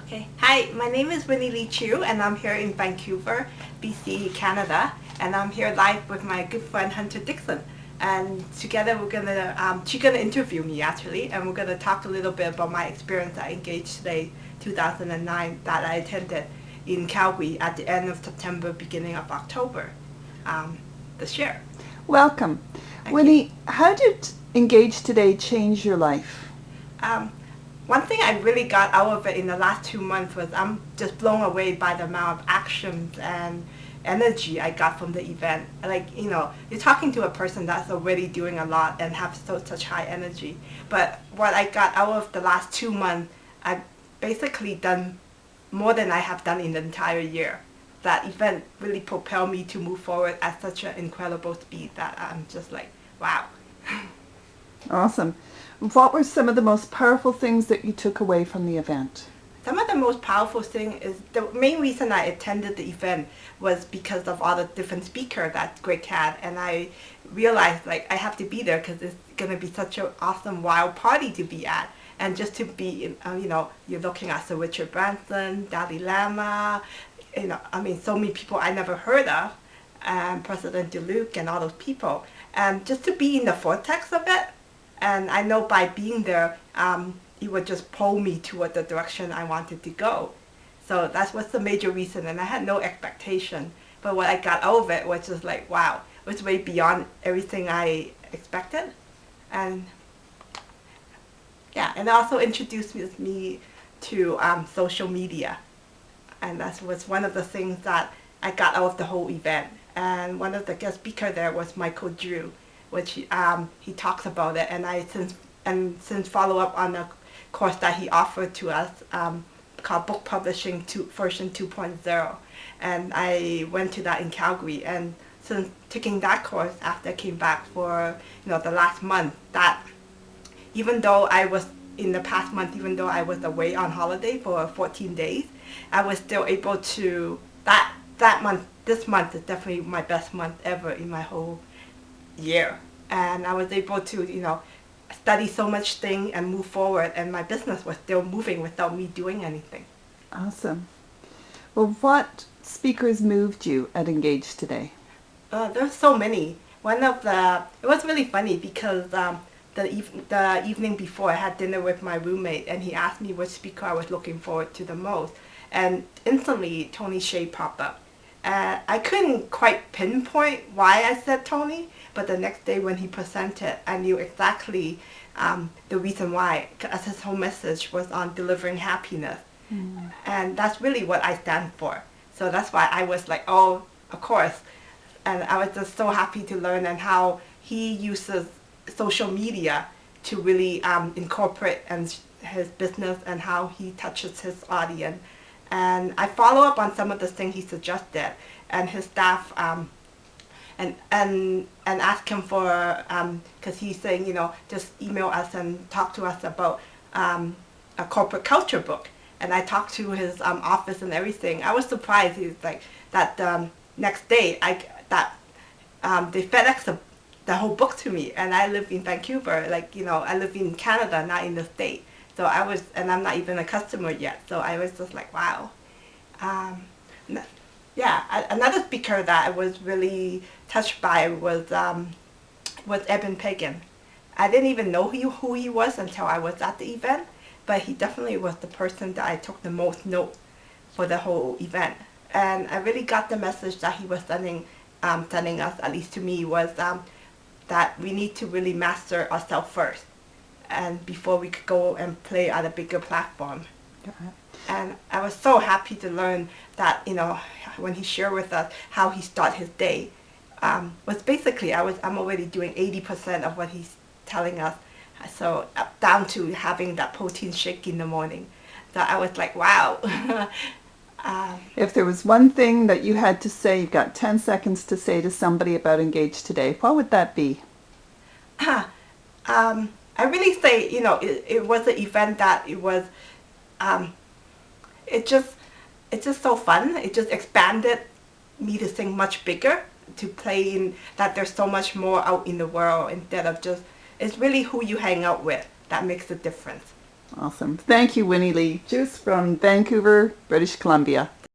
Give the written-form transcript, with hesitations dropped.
Okay. Hi, my name is Winnielee Chu, and I'm here in Vancouver, BC, Canada, and I'm here live with my good friend Hunter Dixon. And together she's gonna interview me actually, and we're gonna talk a little bit about my experience at Engage Today 2009 that I attended in Calgary at the end of September, beginning of October this year. Welcome. Winnie, how did Engage Today change your life? One thing I really got out of it in the last 2 months was I'm just blown away by the amount of actions and energy I got from the event. Like, you're talking to a person that's already doing a lot and have such high energy. But what I got out of the last 2 months, I've basically done more than I have done in the entire year. That event really propelled me to move forward at such an incredible speed that I'm just like, wow. Awesome. What were some of the most powerful things that you took away from the event? Some of the most powerful thing is the main reason I attended the event was because of all the different speakers that Greg had, and I realized like I have to be there because it's going to be such an awesome wild party to be at. And just to be, you're looking at Sir Richard Branson, Dalai Lama, so many people I never heard of, and President DeLuc and all those people. And just to be in the vortex of it, and I know by being there, it would just pull me toward the direction I wanted to go. So that was the major reason, and I had no expectation. But what I got out of it was just like, wow, it was way beyond everything I expected. And yeah, and it also introduced me to social media. And that was one of the things that I got out of the whole event. And one of the guest speakers there was Michael Drew, which he talks about it, and I since follow up on a course that he offered to us called Book Publishing version 2.0, and I went to that in Calgary. And since taking that course after I came back for the last month, that even though I was in the past month, even though I was away on holiday for 14 days, I was still able to this month is definitely my best month ever in my whole year, and I was able to study so much thing and move forward, and my business was still moving without me doing anything. Awesome. Well, what speakers moved you at Engage Today? There's so many. It was really funny because the evening before I had dinner with my roommate, and he asked me which speaker I was looking forward to the most, and instantly Tony Hsieh popped up. I couldn't quite pinpoint why I said Tony, but the next day when he presented, I knew exactly the reason why, because his whole message was on delivering happiness. And that's really what I stand for. So that's why I was like, oh, of course. And I was just so happy to learn and how he uses social media to really incorporate his business and how he touches his audience. And I follow up on some of the things he suggested, and his staff and ask him for, because he's saying, just email us and talk to us about a corporate culture book. And I talked to his office and everything. I was surprised. He's like that next day they FedEx the whole book to me, and I live in Vancouver. I live in Canada, not in the States. So and I'm not even a customer yet. So I was just like, wow. Another speaker that I was really touched by was Pagan. I didn't even know who he was until I was at the event, but he definitely was the person that I took the most note for the whole event. And I really got the message that he was sending us, at least to me, was that we need to really master ourselves first, and before we could go and play at a bigger platform. And I was so happy to learn that, when he shared with us how he started his day, was basically I'm already doing 80% of what he's telling us. So down to having that protein shake in the morning. So I was like, wow. If there was one thing that you had to say, you've got 10 seconds to say to somebody about Engage Today, what would that be? I really say, it was an event that it was, it's just so fun. It just expanded me to think much bigger, to play in that there's so much more out in the world instead of just, it's really who you hang out with that makes the difference. Awesome. Thank you, Winnielee. Chuus from Vancouver, British Columbia.